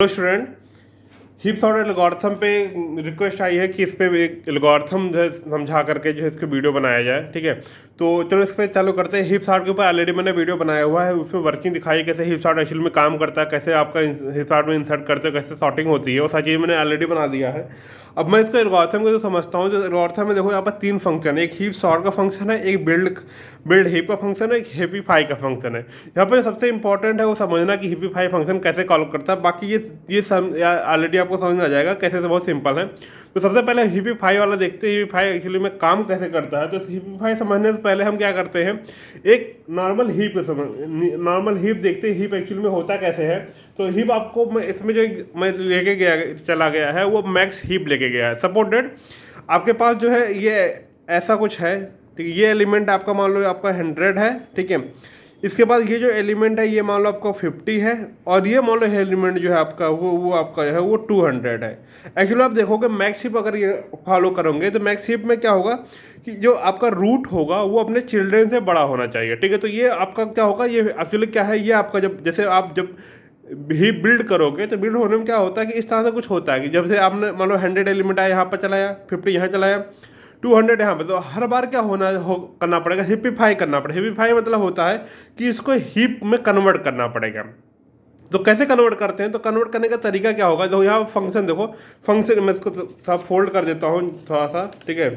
Hello student, heap sort algorithm पे request आई है कि इस पे एक एल्गोरिथम जो है समझा करके जो है इसके वीडियो बनाया जाए। ठीक है, तो चलो इस पे चालू करते हैं। हीप सॉर्ट के ऊपर ऑलरेडी मैंने वीडियो बनाया हुआ है, उसमें वर्किंग दिखाई कैसे हीप सॉर्ट एक्चुअली में काम करता है, कैसे आपका हीप सॉर्ट में इंसर्ट करते हो, कैसे सॉर्टिंग होती है, वो सारी चीज़ मैंने ऑलरेडी बना दिया है। अब मैं इसको एल्गोरिथम को जो समझता हूँ, जो एल्गोरिथम में देखो यहाँ पर तीन फंक्शन है, एक हीप सॉर्ट का फंक्शन है, एक बिल्ड हीप का फंक्शन है, एक हीपिफाई का फंक्शन है। यहाँ पर सबसे इंपॉर्टेंट है वो समझना कि हीपिफाई फंक्शन कैसे कॉल करता है। बाकी ये ऑलरेडी आपको समझ में आ जाएगा कैसे, तो बहुत सिंपल है। तो सबसे पहले हीपिफाई वाला देखते हैं, हीपिफाई एक्चुअली में काम कैसे करता है। तो हीपिफाई समझने से पहले हम क्या करते हैं, एक नॉर्मल हीप देखते हैं, हीप एक्चुअली में होता कैसे है। तो हीप आपको इसमें जो मैं लेके गया चला गया है वो मैक्स हीप लेके गया है। सपोर्टेड आपके पास जो है ये ऐसा कुछ है, ठीक है। ये एलिमेंट आपका मान लो आपका 100 है, ठीक है। इसके बाद ये जो एलिमेंट है ये मान लो आपका 50 है, और ये मान लो एलिमेंट जो है आपका वो आपका जो है वो 200 है। एक्चुअली आप देखोगे मैक्स हीप अगर ये फॉलो करोगे तो मैक्स हीप में क्या होगा कि जो आपका रूट होगा वो अपने चिल्ड्रेन से बड़ा होना चाहिए, ठीक है। तो ये आपका क्या होगा, ये एक्चुअली क्या है, ये आपका जब ही बिल्ड करोगे तो बिल्ड होने में क्या होता है कि इस तरह से कुछ होता है कि जब से आपने मान लो 100 एलिमेंट आया यहाँ पर चलाया, 50 यहाँ चलाया, 200 यहाँ पे, तो हर बार क्या करना पड़ेगा, हिपिफाई करना पड़ेगा। हिपिफाई मतलब होता है कि इसको हीप में कन्वर्ट करना पड़ेगा। तो कैसे कन्वर्ट करते हैं, तो कन्वर्ट करने का तरीका क्या होगा, तो यहाँ फंक्शन देखो, फंक्शन मैं इसको थोड़ा फोल्ड कर देता हूँ थोड़ा सा, ठीक है।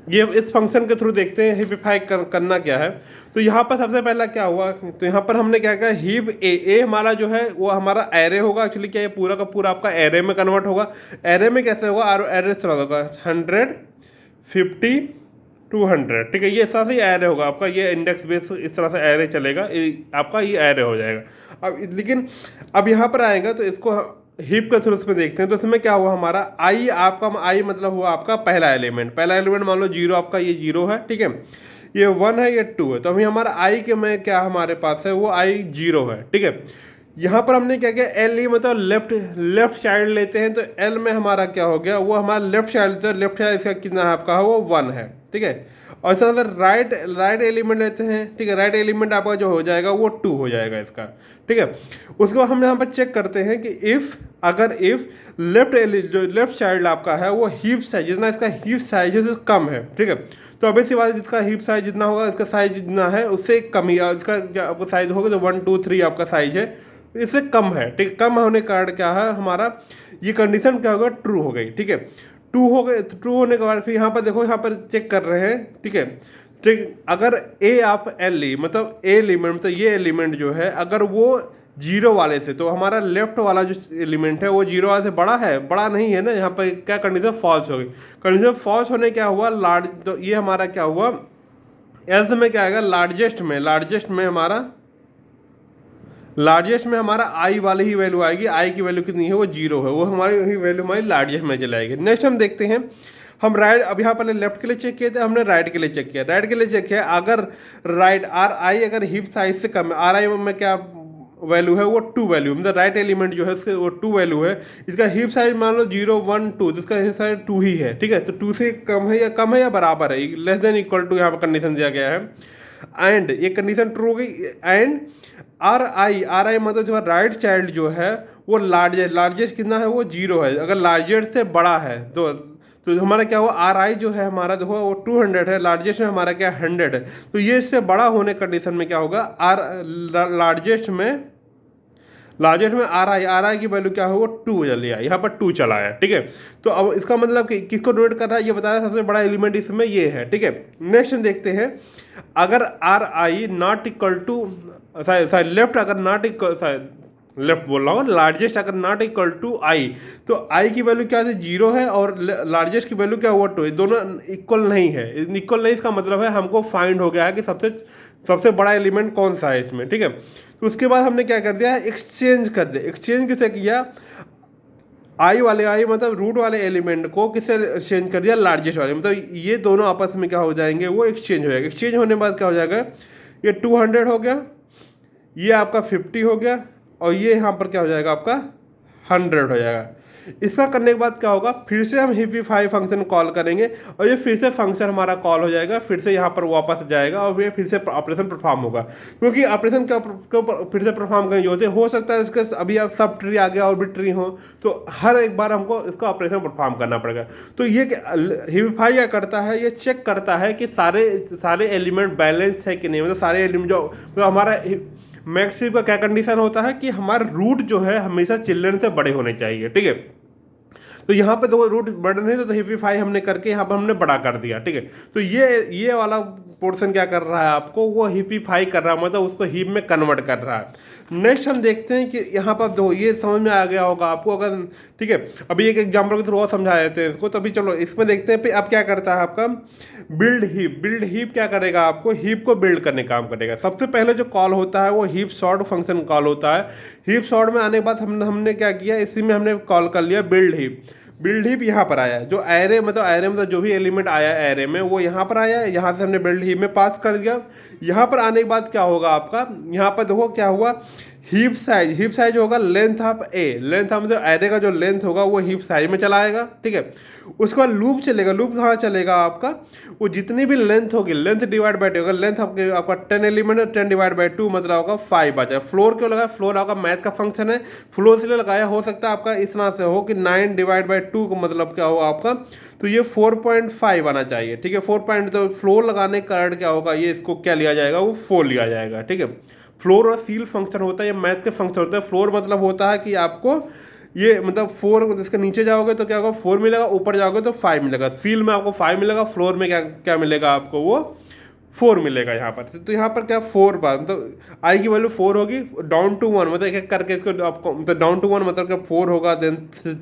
ये इस फंक्शन के थ्रू देखते हैं हिपिफाई करना क्या है। तो यहाँ पर सबसे पहला क्या हुआ, तो यहाँ पर हमने क्या किया, हीप ए हमारा जो है वो हमारा एरे होगा। एक्चुअली क्या ये पूरा का पूरा आपका एरे में कन्वर्ट होगा। एरे में कैसे होगा, एरे इस तरह होगा 100, 50, 200, ठीक है। ये इस तरह से एरे होगा आपका, ये इंडेक्स बेस इस तरह से एरे चलेगा, आपका ये एरे हो जाएगा। अब लेकिन अब यहाँ पर आएगा तो इसको हीप के थ्रू उसमें देखते हैं। तो इसमें क्या हुआ, हमारा आई आपका आई मतलब हुआ आपका पहला एलिमेंट मान लो 0 आपका, ये 0 है, ठीक है। ये 1 है, ये 2 है। तो अभी हमारा आई के में क्या हमारे पास है, वो आई 0 है, ठीक है। यहाँ पर हमने क्या किया, एल मतलब लेफ्ट चाइल्ड लेते हैं। तो एल में हमारा क्या हो गया, वो हमारा लेफ्ट चाइल्ड इसका कितना है आपका, वो 1 है, ठीक है। और इस तरह से राइट एलिमेंट लेते हैं, ठीक है। राइट एलिमेंट आपका जो हो जाएगा वो 2 हो जाएगा इसका, ठीक है। उसके बाद हम यहाँ पर चेक करते हैं कि इफ़ लेफ्ट चाइल्ड आपका है वो हीप साइज जितना इसका हीप साइज है कम है, ठीक है। तो अभी सी बात, जिसका हीप साइज जितना होगा इसका साइज जितना है उससे कम ही, इसका आपका साइज होगा तो 1 2 3 आपका साइज है, इससे कम है, ठीक। कम होने का कारण क्या है, हमारा ये कंडीशन क्या होगा, ट्रू हो गई, ठीक है। ट्रू हो गए, ट्रू होने के बाद फिर यहाँ पर देखो, यहाँ पर चेक कर रहे हैं, ठीक है। ठीक, अगर ए आप एल ली मतलब ए एलिमेंट, तो ये एलिमेंट जो है अगर वो 0 वाले से, तो हमारा लेफ्ट वाला जो एलिमेंट है वो 0 वाले से बड़ा है, बड़ा नहीं है ना। यहाँ पर क्या कंडीशन, फॉल्स हो गई। कंडीशन फॉल्स होने क्या हुआ, तो ये हमारा क्या हुआ, एल्स में क्या आएगा, लार्जेस्ट में हमारा आई वाली ही वैल्यू आएगी। आई की वैल्यू कितनी है, वो 0 है, वो हमारी वही वैल्यू हमारी लार्जेस्ट में चली आएगी। नेक्स्ट हम देखते हैं, हम राइट, अब यहाँ पर लेफ्ट के लिए चेक किए थे, हमने राइट के लिए चेक किया। अगर राइट आर आई अगर हीप साइज से कम है, आर आई में क्या वैल्यू है, वो 2 वैल्यू, मतलब राइट एलिमेंट जो है उसके वो 2 वैल्यू है। इसका हीप साइज मान लो 0 1 2, तो इसका हीप साइज 2 ही है, ठीक है। तो 2 से कम है या बराबर है, लेस देन इक्वल टू यहाँ पर कंडीशन दिया गया है। एंड ये कंडीशन ट्रू हो गई। एंड आर आई मतलब जो राइट चाइल्ड जो है वो लार्जेस्ट कितना है, वो 0 है। अगर लार्जेस्ट से बड़ा है तो हमारा क्या हुआ, आर आई जो है हमारा देखो वो 200 है, लार्जेस्ट में हमारा क्या 100 है। तो ये इससे बड़ा होने कंडीशन में क्या होगा, लार्जेस्ट में आर आई की वैल्यू क्या है, वो 2 चली आई, यहाँ पर 2 चला है, ठीक है। तो अब इसका मतलब कि किसको डिनोट कर रहा है, ये बता रहा है सबसे बड़ा एलिमेंट इसमें ये है, ठीक है। नेक्स्ट देखते हैं, अगर R I not equal to left अगर नॉट इक्वल लेफ्ट बोल रहा हूँ, लार्जेस्ट अगर नॉट इक्वल टू आई, तो आई की वैल्यू क्या है, 0 है, और लार्जेस्ट की वैल्यू क्या हुआ 2 है। दोनों इक्वल नहीं है। इक्वल नहीं इसका मतलब है हमको फाइंड हो गया है कि सबसे बड़ा एलिमेंट कौन सा है इसमें, ठीक है। तो उसके बाद हमने क्या कर दिया, एक्सचेंज कर दिया। एक्सचेंज किसे किया, आई मतलब रूट वाले एलिमेंट को किससे एक्सचेंज कर दिया, लार्जेस्ट वाले, मतलब ये दोनों आपस में क्या हो जाएंगे, वो एक्सचेंज हो जाएगा। एक्सचेंज होने के बाद क्या हो जाएगा, ये 200 हो गया, ये आपका 50 हो गया, और ये यहाँ पर क्या हो जाएगा आपका 100 हो जाएगा। इसका करने के बाद क्या होगा, फिर से हम हिपिफाई फंक्शन कॉल करेंगे और ये फिर से फंक्शन हमारा कॉल हो जाएगा, फिर से यहाँ पर वापस जाएगा और ये फिर से ऑपरेशन परफॉर्म होगा। क्योंकि ऑपरेशन क्यों फिर से परफॉर्म करने होते हो सकता है इसके अभी आप सब ट्री आ गया और भी ट्री हो, तो हर एक बार हमको इसका ऑपरेशन परफॉर्म करना पड़ेगा। तो ये हिपिफाई क्या करता है, ये चेक करता है कि सारे एलिमेंट बैलेंस है कि नहीं, मतलब सारे एलिमेंट जो हमारा मैक्स का क्या कंडीशन होता है कि हमारा रूट जो है हमेशा चिल्ड्रन से बड़े होने चाहिए, ठीक है। तो यहाँ पे तो रूट बड़ा नहीं था, तो हिपिफाई हमने करके यहाँ पर हमने बड़ा कर दिया, ठीक है। तो ये वाला पोर्शन क्या कर रहा है आपको, वो हिपिफाई कर रहा है, मतलब उसको हीप में कन्वर्ट कर रहा है। नेक्स्ट हम देखते हैं कि यहाँ पर दो, ये समझ में आ गया होगा आपको अगर, ठीक है। अभी एक एग्जाम्पल के थ्रू और समझा देते हैं इसको। तो अभी चलो इसमें देखते हैं अब क्या करता है आपका बिल्ड हीप क्या करेगा, आपको हीप को बिल्ड करने काम करेगा। सबसे पहले जो कॉल होता है वो हीप सॉर्ट फंक्शन कॉल होता है। हीप सॉर्ट में आने के बाद हमने क्या किया, इसी में हमने कॉल कर लिया बिल्ड हीप यहाँ पर आया, जो एरे मतलब जो भी एलिमेंट आया एरे में वो यहाँ पर आया, यहाँ से हमने बिल्ड हीप में पास कर दिया। यहाँ पर आने के बाद क्या होगा आपका, यहाँ पर देखो क्या हुआ, हीप साइज होगा लेंथ ऑफ मतलब एरे का जो लेंथ होगा वो हीप साइज में चला आएगा, ठीक है। उसके बाद लूप चलेगा, लूप कहाँ चलेगा आपका, वो जितनी भी लेंथ होगी, लेंथ डिवाइड बाई 2 होगा, लेंथ आपका 10 एलिमेंट है, 10 डिवाइड बाई 2 मतलब होगा 5 आ जाएगा। फ्लोर क्यों लगाया, फ्लोर आपका मैथ का फंक्शन है, फ्लोर इसलिए लगाया, हो सकता है आपका इस तरह से हो कि 9 डिवाइड बाई 2 का मतलब क्या होगा आपका, तो ये 4.5 आना चाहिए, ठीक है। 4. तो फ्लोर लगाने के कारण क्या होगा, ये इसको क्या लिया जाएगा, वो 4 लिया जाएगा, ठीक है। फ्लोर और सील फंक्शन होता है, ये मैथ के फंक्शन होता है। फ्लोर मतलब होता है कि आपको ये मतलब 4, इसके नीचे जाओगे तो क्या होगा 4 मिलेगा, ऊपर जाओगे तो 5 मिलेगा। सील में आपको 5 मिलेगा, फ्लोर में क्या मिलेगा आपको, वो 4 मिलेगा यहाँ पर। तो यहाँ पर क्या 4 बार मतलब आई की वैल्यू 4 होगी, डाउन टू 1 मतलब एक एक करके इसको आपको, मतलब डाउन टू 1 मतलब क्या 4 होगा, देन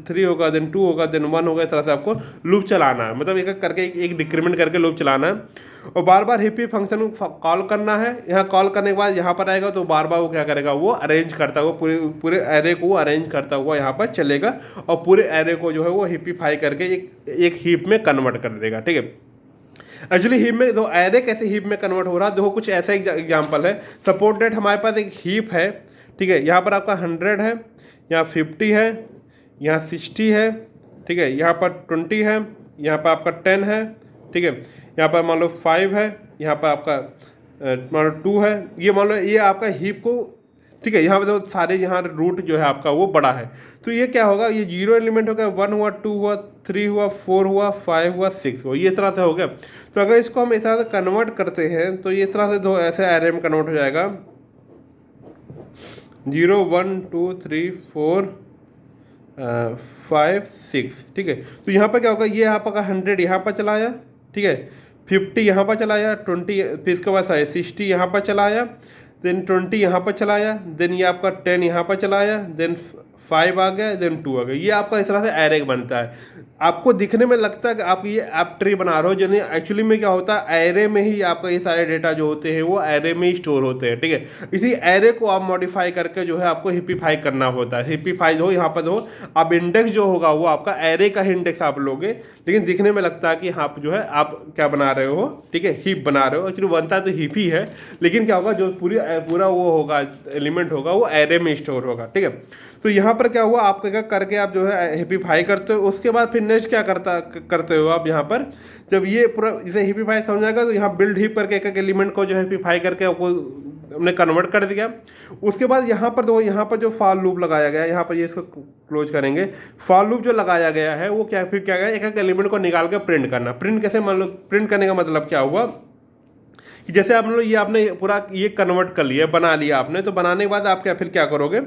3 होगा, देन 2 होगा, देन 1 होगा, इस तरह से आपको लूप चलाना है, मतलब एक एक करके एक डिक्रीमेंट करके लूप चलाना है और बार बार हिप फंक्शन को कॉल करना है। यहाँ कॉल करने के बाद यहाँ पर आएगा तो बार बार वो क्या करेगा, वो अरेंज करता हुआ पूरे एरे को अरेंज करता हुआ यहाँ पर चलेगा और पूरे एरे को जो है वो हिपिफाई करके एक हीप में कन्वर्ट कर देगा, ठीक है। एक्चुअली हीप में दो एरे कैसे हीप में कन्वर्ट हो रहा है, देखो कुछ ऐसा एग्जांपल है। सपोज दैट हमारे पास एक हीप है, ठीक है। यहाँ पर आपका 100 है, यहाँ 50 है, यहाँ 60 है, ठीक है। यहाँ पर 20 है, यहाँ पर आपका 10 है, ठीक है। यहाँ पर मान लो 5 है, यहाँ पर आपका मान लो 2 है। ये मान लो ये आपका हीप को, ठीक है। यहाँ पे तो सारे यहाँ रूट जो है आपका वो बड़ा है, तो ये क्या होगा, ये 0 एलिमेंट हो गया, 1 हुआ, 2 हुआ, 3 हुआ, 4 हुआ, 5 हुआ, 6 हुआ, ये इस तरह से हो गया। तो अगर इसको हम इस तरह से कन्वर्ट करते हैं तो ये इस तरह से दो ऐसे एरे में कन्वर्ट हो जाएगा, 0 1 2 3 4 5 6, ठीक है। तो यहाँ पर क्या होगा, ये यहाँ पर 100 यहाँ पर चलाया, ठीक है, 50 यहाँ पर चलाया, 20 फिर इसके बाद 60 यहाँ पर चलाया, देन 20 यहाँ पर चलाया, देन ये आपका 10 यहाँ पर चलाया, देन 5 आ गया, देन 2 आ गया। ये आपका इस तरह से एरे बनता है। आपको दिखने में लगता है कि आप ये आप ट्री बना रहे हो, जो नहीं एक्चुअली में क्या होता है, एरे में ही आपका ये सारे डेटा जो होते हैं वो एरे में ही स्टोर होते हैं, ठीक है। इसी एरे को आप मॉडिफाई करके जो है आपको हिपिफाई करना होता है। हिपिफाई हो यहाँ पर हो आप इंडेक्स जो होगा वो आपका एरे का ही इंडेक्स आप लोगे, लेकिन दिखने में लगता है कि आप जो है आप क्या बना रहे हो, ठीक है, हीप बना रहे हो। एक्चुअली बनता है तो हीप ही है, लेकिन क्या होगा जो पूरा वो होगा एलिमेंट होगा वो एरे में स्टोर होगा, ठीक है। तो यहाँ पर क्या हुआ, आप क्या करके आप जो है हिपिफाई करते हो। उसके बाद फिर नेक्स्ट क्या करते हो आप, यहाँ पर जब ये पूरा इसे हिपिफाई समझ जाएगा तो यहाँ बिल्ड हीप करके एक एक एलिमेंट को जो है हिपिफाई करके आपको हमने कन्वर्ट कर दिया। उसके बाद यहाँ पर दो, यहाँ पर जो फॉर लूप लगाया गया है, यहाँ पर ये इसको क्लोज करेंगे। फॉर लूप जो लगाया गया है वो क्या फिर क्या गया, एक एक एलिमेंट को निकाल के प्रिंट करना। प्रिंट कैसे, मान लो प्रिंट करने का मतलब क्या हुआ कि जैसे आप लोग ये आपने पूरा ये कन्वर्ट कर लिया, बना लिया आपने, तो बनाने के बाद आप क्या फिर क्या करोगे,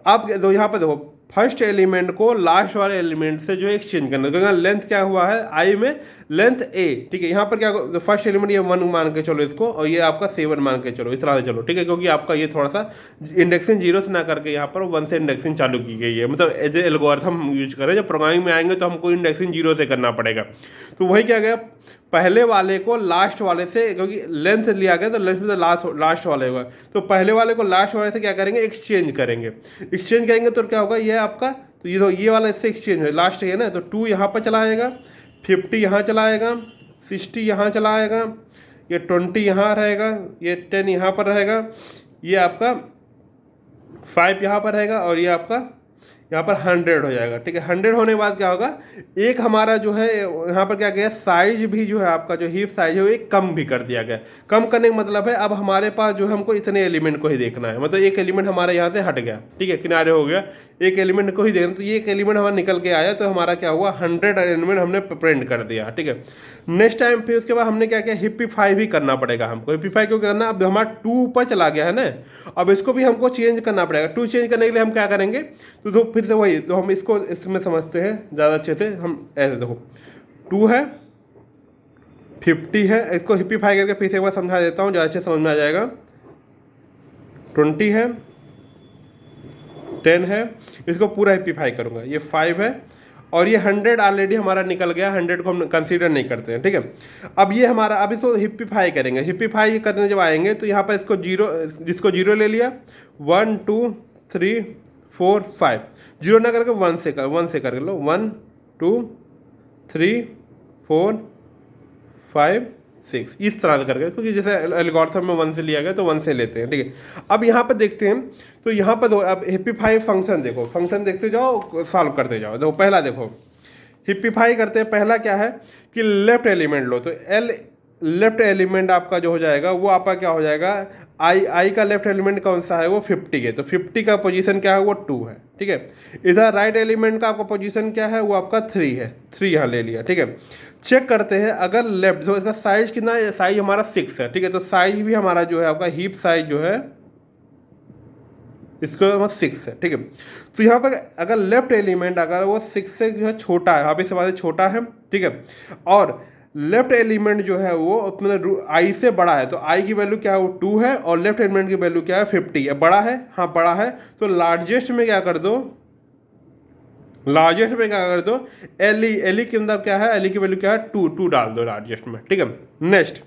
आप दो यहाँ पर देखो फर्स्ट एलिमेंट को लास्ट वाले एलिमेंट से जो है एक्सचेंज करना। तो यहाँ लेंथ क्या हुआ है, आई में लेंथ ए, ठीक है। यहाँ पर क्या फर्स्ट एलिमेंट ये 1 मान के चलो इसको, और ये आपका 7 मान के चलो, इस तरह से चलो, ठीक है। क्योंकि आपका ये थोड़ा सा इंडेक्सिंग 0 से ना करके यहाँ पर 1 से इंडेक्सिंग चालू की गई है, मतलब एज ए एल्गोरिथम हम यूज करें। जब प्रोग्रामिंग में आएंगे तो हमको इंडेक्सिंग 0 से करना पड़ेगा। तो वही क्या गया, पहले वाले को लास्ट वाले से, क्योंकि लेंथ लिया गया तो लेंथ में तो लास्ट वाले होगा, तो पहले वाले को लास्ट वाले से क्या करेंगे, एक्सचेंज करेंगे। तो क्या होगा, ये आपका तो ये वाला इससे एक्सचेंज है, लास्ट है ना, तो 2 यहाँ पर चलाएगा, 50 यहाँ चलाएगा, 60 यहाँ चलाएगा, ये 20 यहाँ रहेगा, ये 10 यहाँ पर रहेगा, ये आपका 5 यहाँ पर रहेगा, और ये आपका यहाँ पर 100 हो जाएगा, ठीक है। 100 होने के बाद क्या होगा, एक हमारा जो है यहाँ पर क्या गया, साइज भी जो है आपका जो हिप साइज है वो एक कम भी कर दिया गया। कम करने का मतलब है अब हमारे पास जो है हमको इतने एलिमेंट को ही देखना है, मतलब एक एलिमेंट हमारा यहाँ से हट गया, ठीक है, किनारे हो गया, एक एलिमेंट को ही देखना, तो ये एक एलिमेंट हमारा निकल के आया, तो हमारा क्या हुआ 100 एलिमेंट हमने प्रिंट कर दिया, ठीक है। नेक्स्ट टाइम फिर उसके बाद हमने क्या किया, हिप्पीफाई भी करना पड़ेगा हमको। हिप्पीफाई क्यों करना, अब हमारा 2 ऊपर चला गया है ना, अब इसको भी हमको चेंज करना पड़ेगा। 2 चेंज करने के लिए हम क्या करेंगे, तो फिर से वही, तो हम इसको इसमें समझते हैं ज़्यादा अच्छे से। हम ऐसे देखो 2 है, 50 है, इसको हिप्पीफाई करके फिर से एक बार समझा देता हूँ, ज़्यादा अच्छे समझ में आ जाएगा। 20 है, 10 है, इसको पूरा हिप्पीफाई करूँगा, ये 5 है, और ये 100 ऑलरेडी हमारा निकल गया, 100 को हम कंसीडर नहीं करते हैं, ठीक है। अब ये हमारा, अब इसको हिप्पीफाई करेंगे। हिप्पीफाई करने जब आएंगे तो यहाँ पर इसको जीरो, जिसको जीरो ले लिया, 1 2 3 4 5, जीरो ना करके 1 से कर लो, 1 2 3 4 5 6, इस तरह से करके, क्योंकि जैसे एल्गोरिथम में 1 से लिया गया तो 1 से लेते हैं, ठीक है। अब यहाँ पर देखते हैं, तो यहाँ पर अब हिप्पीफाई फंक्शन देखो, फंक्शन देखते जाओ, सॉल्व करते जाओ। देखो पहला देखो, हिप्पीफाई करते हैं, पहला क्या है कि लेफ्ट एलिमेंट लो, तो लेफ्ट एलिमेंट आपका जो हो जाएगा वो आपका क्या हो जाएगा, आई का लेफ्ट एलिमेंट कौन सा है, वो 50 है, तो 50 का पोजीशन क्या है, वो 2 है, ठीक है। इधर राइट एलिमेंट का आपका पोजीशन क्या है, वो आपका 3 है, 3 यहाँ ले लिया, ठीक है। चेक करते हैं अगर लेफ्ट, तो इसका साइज कितना है, साइज हमारा 6 है, ठीक है, तो साइज भी हमारा जो है आपका हीप साइज जो है इसको हमारा 6 है, ठीक है। तो यहाँ पर अगर लेफ्ट एलिमेंट अगर वो 6 से जो है छोटा है, यहाँ पे से छोटा है, ठीक है, और लेफ्ट एलिमेंट जो है वो मतलब आई से बड़ा है, तो आई की वैल्यू क्या है, वो 2 है, और लेफ्ट एलिमेंट की वैल्यू क्या है, 50 है, बड़ा है, हाँ बड़ा है, तो लार्जेस्ट में क्या कर दो, लार्जेस्ट में क्या कर दो, एल के अंदर क्या है, एल की वैल्यू क्या है, 2 डाल दो लार्जेस्ट में, ठीक है। नेक्स्ट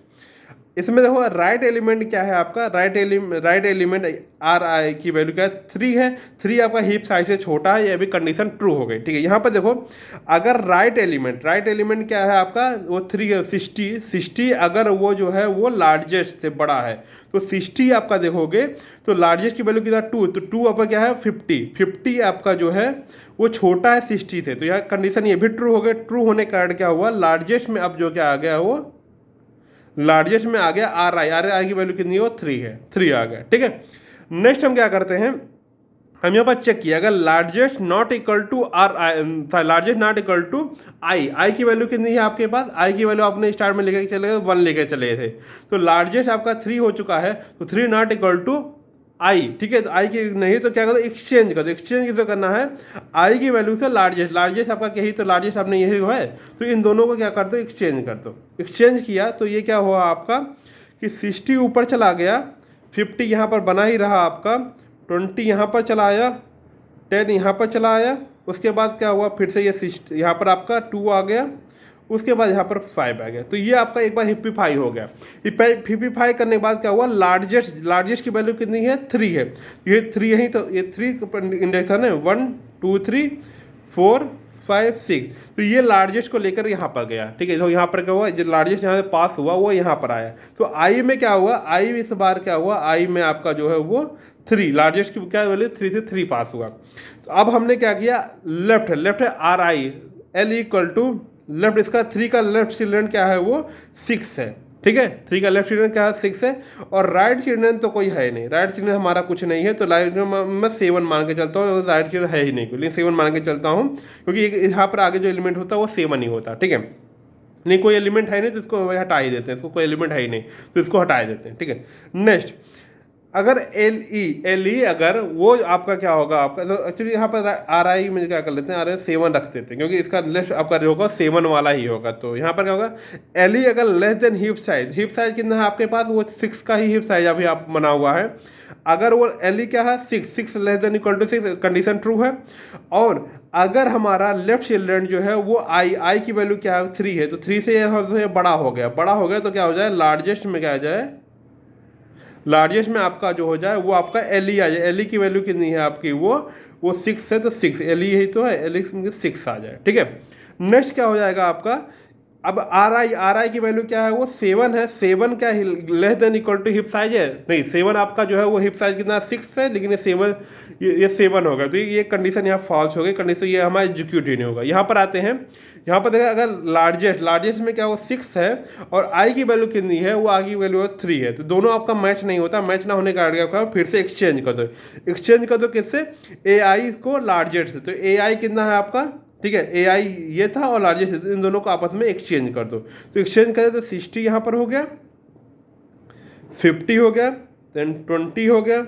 इसमें देखो राइट एलिमेंट क्या है आपका, राइट एलिमेंट आर आई की वैल्यू क्या है, 3 है, 3 आपका हीप साइज से छोटा है, ये भी कंडीशन ट्रू हो गई, ठीक है। यहाँ पर देखो अगर राइट एलिमेंट क्या है आपका, वो 3 है, 60 अगर वो जो है वो लार्जेस्ट से बड़ा है, तो 60 आपका देखोगे तो लार्जेस्ट की वैल्यू कितना 2, तो 2 आपका क्या है 50 आपका जो है वो छोटा है 60 से, तो यहाँ कंडीशन ये भी ट्रू हो गया। ट्रू होने के कारण क्या हुआ, लार्जेस्ट में अब जो क्या आ गया, वो लार्जेस्ट में आ गया आर आई की वैल्यू कितनी है, वो 3 है, 3 आ गया, ठीक है। नेक्स्ट हम क्या करते हैं, हम यहाँ पर चेक किया अगर largest not equal to R I, largest not equal to I की वैल्यू कितनी है आपके पास, आई की वैल्यू आपने स्टार्ट में लेके चले गए 1 लेके चले थे, तो लार्जेस्ट आपका 3 हो चुका है, तो 3 नॉट इक्वल टू आई, ठीक है। तो आई की नहीं तो क्या करो, एक्सचेंज कर दो। एक्सचेंज किसे करना है, आई की वैल्यू से लार्जेस्ट आपका यही, तो लार्जेस्ट आपने यही है, तो इन दोनों को क्या कर दो, एक्सचेंज कर दो। एक्सचेंज किया तो ये क्या हुआ आपका कि 60 ऊपर चला गया, 50 यहाँ पर बना ही रहा आपका, 20 यहाँ पर चला आया, 10 यहाँ पर चला आया, उसके बाद क्या हुआ फिर से ये 60 यहाँ पर आपका 2 आ गया, उसके बाद यहाँ पर 5 आ गया, तो ये आपका एक बार हिप्पीफाई हो गया। हिप्पीफाई करने के बाद क्या हुआ, लार्जेस्ट की वैल्यू कितनी है, 3 है, ये 3 यही, तो ये 3 इंडेक्स था ना, 1 2 3 4 5 6, तो ये लार्जेस्ट को लेकर यहाँ पर गया, ठीक है। तो यहाँ पर क्या हुआ, जो लार्जेस्ट यहाँ से पास हुआ वो यहाँ पर आया, तो आई में क्या हुआ, आई इस बार क्या हुआ, आई में आपका जो है वो 3, लार्जेस्ट की क्या वैल्यू 3 से 3 पास हुआ। तो अब हमने क्या किया, लेफ्ट है R I L equal to left, इसका 3 का लेफ्ट चिल्ड्रन क्या है, वो 6 है, ठीक है। 3 का लेफ्ट चिल्ड्रन क्या है, 6 है, और राइट चिल्ड्रन तो कोई है नहीं, राइट चिल्ड्रन हमारा कुछ नहीं है, तो राइट मैं 7 मान के चलता हूँ, राइट चिल्ड्रन है ही नहीं, लेकिन 7 मान के चलता हूँ, क्योंकि यहाँ पर आगे जो एलिमेंट होता है वो 7 ही होता, ठीक है। नहीं कोई एलिमेंट है नहीं तो इसको हटा ही देते हैं, इसको कोई एलिमेंट है ही नहीं तो इसको हटा ही देते हैं, ठीक है। नेक्स्ट अगर एल ई अगर वो आपका क्या होगा आपका, तो एक्चुअली यहाँ पर आर आई में क्या कर लेते हैं, आर आई 7 रख देते हैं, क्योंकि इसका लेफ्ट आपका जो होगा 7 वाला ही होगा, तो यहाँ पर क्या होगा, एल ई अगर लेस देन हिप साइज कितना है आपके पास, वो 6 का ही हिप साइज अभी आप बना हुआ है। अगर वो एल ई क्या है 6 less than equal to 6, condition true है। और अगर हमारा लेफ्ट चिल्ड्रन जो है वो आई की वैल्यू क्या है 3 है, तो 3 से यह बड़ा हो गया तो क्या हो जाए, लार्जेस्ट में क्या आ जाए, लार्जेस्ट में आपका जो हो जाए वो आपका एल ई आ जाए। एल ई की वैल्यू कितनी है आपकी, वो 6 है, तो 6 एल ई यही तो है, एल ई 6 आ जाए, ठीक है। नेक्स्ट क्या हो जाएगा आपका, अब आर आई की वैल्यू क्या है, वो 7 है। 7 क्या less than equal to hip size है? नहीं, 7 आपका जो है वो हिप साइज कितना 6 है, लेकिन ये 7 ये 7 होगा, तो ये कंडीशन यहाँ फॉल्स हो गई, कंडीशन ये हमारा एग्जीक्यूट ही नहीं होगा। यहाँ पर आते हैं, यहाँ पर देखा अगर लार्जेस्ट में क्या वो 6 है और आई की वैल्यू कितनी है, वो आई की वैल्यू 3 है, तो दोनों आपका मैच नहीं होता। मैच ना होने का आपका फिर से एक्सचेंज कर दो, एक्सचेंज कर दो किससे? ए आई को लार्जेस्ट से। तो ए आई कितना है आपका, ठीक है, ए आई ये था और लार्जेस्ट, इन दोनों को आपस में एक्सचेंज कर दो। तो एक्सचेंज करें तो 60 यहाँ पर हो गया, 50 हो गया, देन 20 हो गया,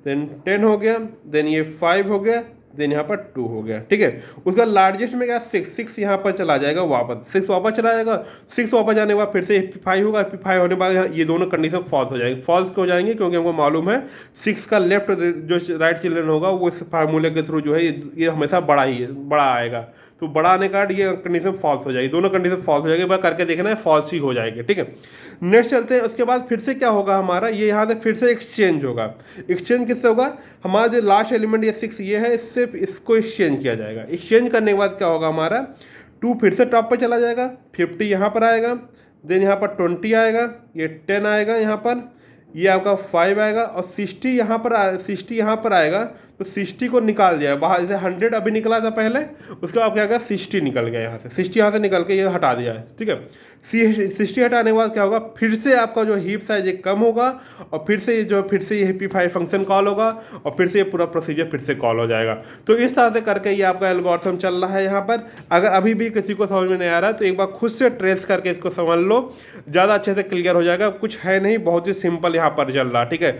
देन 10 हो गया, देन ये 5 हो गया, देन यहाँ पर 2 हो गया, ठीक है। उसका लार्जेस्ट में क्या 6 यहाँ पर चला जाएगा वापस, 6 वापस चला जाएगा। 6 वापस जाने के बाद फिर से 5 होगा, 5 होने के बाद ये दोनों कंडीशन फॉल्स हो जाएंगे। फॉल्स हो जाएंगे क्योंकि हमको मालूम है 6 का लेफ्ट जो राइट चिल्ड्रन होगा वो इस फार्मूले के थ्रू जो है ये हमेशा बड़ा आएगा, तो बड़ा आने का ये कंडीशन फॉल्स हो जाएगी, दोनों कंडीशन फॉल्स हो जाएगी। बस करके देखना है, फॉल्स ही हो जाएगी, ठीक है। नेक्स्ट चलते हैं, उसके बाद फिर से क्या होगा हमारा, ये यहाँ से फिर से एक्सचेंज होगा। एक्सचेंज किससे होगा? हमारा जो लास्ट एलिमेंट ये 6 ये है, इससे इसको एक्सचेंज किया जाएगा। एक्सचेंज करने के बाद क्या होगा हमारा, 2 फिर से टॉप पर चला जाएगा, 50 यहाँ पर आएगा, देन यहाँ पर 20 आएगा, ये 10 आएगा, यहाँ पर ये आपका 5 आएगा और 60 यहाँ पर 60 यहाँ पर आएगा। तो 60 को निकाल दिया बाहर, जैसे 100 अभी निकला था पहले, उसके बाद क्या होगा 60 निकल गया यहाँ से, 60 यहाँ से निकल के ये हटा दिया है, ठीक है। 60 हटाने के बाद क्या होगा, फिर से आपका जो हीप साइज एक कम होगा और फिर से ये हिपिफाई फंक्शन कॉल होगा और फिर से ये पूरा प्रोसीजर फिर से कॉल हो जाएगा। तो इस तरह से करके ये आपका एल्गोरिथम चल रहा है यहाँ पर। अगर अभी भी किसी को समझ में नहीं आ रहा है तो एक बार खुद से ट्रेस करके इसको समझ लो, ज़्यादा अच्छे से क्लियर हो जाएगा। कुछ है नहीं, बहुत ही सिंपल यहाँ पर चल रहा है, ठीक है।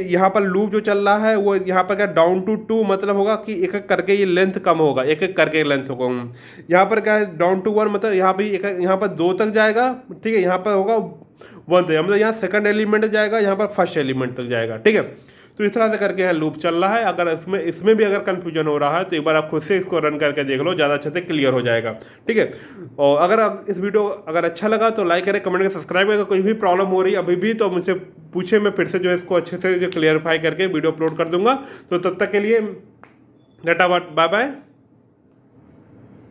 यहाँ पर लूप जो चल रहा है वो यहाँ पर क्या डाउन टू 2 मतलब होगा कि एक एक करके ये लेंथ कम होगा, एक एक करके लेंथ होगा। यहाँ पर क्या है डाउन टू 1 मतलब यहाँ पर यहाँ पर 2 तक जाएगा, ठीक है। यहाँ पर होगा 1 तक, मतलब यहाँ सेकंड एलिमेंट जाएगा, यहाँ पर फर्स्ट एलिमेंट तक जाएगा, ठीक है। तो इस तरह से करके यहाँ लूप चल रहा है। अगर इसमें भी अगर कंफ्यूजन हो रहा है तो एक बार आप खुद से इसको रन करके देख लो, ज़्यादा अच्छे से क्लियर हो जाएगा, ठीक है। और अगर इस वीडियो अगर अच्छा लगा तो लाइक करें, कमेंट करें, सब्सक्राइब करें। कोई भी प्रॉब्लम हो रही है अभी भी तो मुझसे पूछे, मैं फिर से जो है इसको अच्छे से जो क्लियरफाई करके वीडियो अपलोड कर दूंगा। तो तब तक के लिए टाटा बाय बाय।